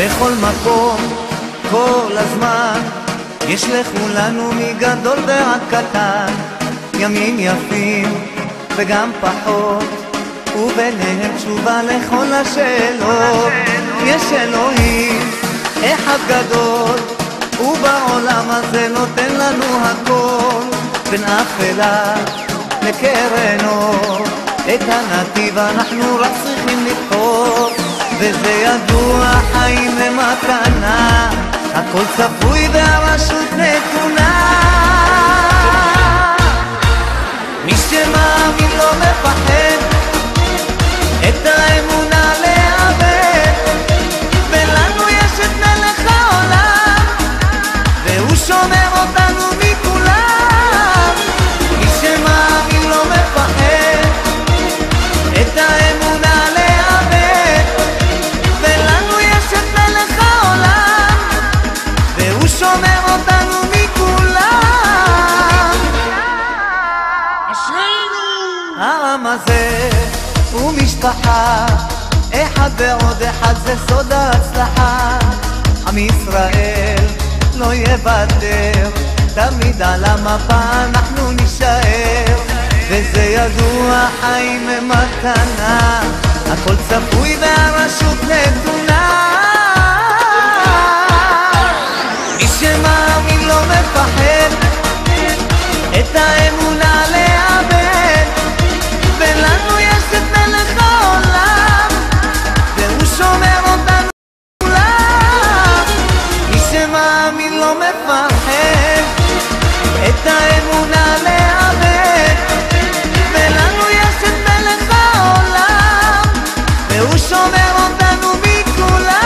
בכל מקום, כל הזמן, יש לכולנו מגדול ועד קטן, ימים יפים וגם פחות, וביניהם תשובה לכל השאלות. יש אלוהים אחד גדול, ובעולם הזה נותן לנו הכל, בין אפלה לקרן אור, את הנתיב אנחנו רק צריכים לבחור. וזה ידוע, חיים למתנה, הכל צפוי והרשות נתונה. מי שמאמין לא מפחד, את האמונה לאבד, ולנו יש את מלך העולם, והוא שומר אותנו מכולם. מי שמאמין לא מפחד, את האמונה לאבד, ולנו יש את מלך העולם, והוא שומר אותנו מכולם. אשרינו! העם הזה הוא משפחה, אחד ועוד אחד זה סוד ההצלחה. עם ישראל לא יוותר, תמיד על המפה אנחנו נשאר, וזה ידוע, חיים מתנה, הכל צפוי והרשות נתונה. מי שמאמין לא מפחד, את האמונה לאבד, ולנו יש את מלך העולם, והוא שומר אותנו כולם. מי שמאמין לא מפחד, את האמונה לאבד, ולנו יש את מלך העולם, והוא שומר אותנו מכולם.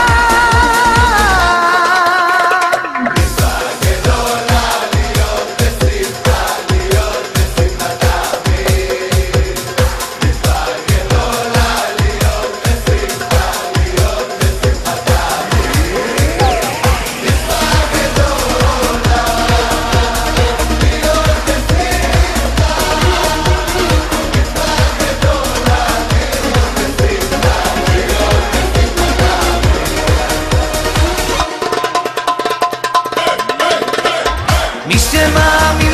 מי שמאמין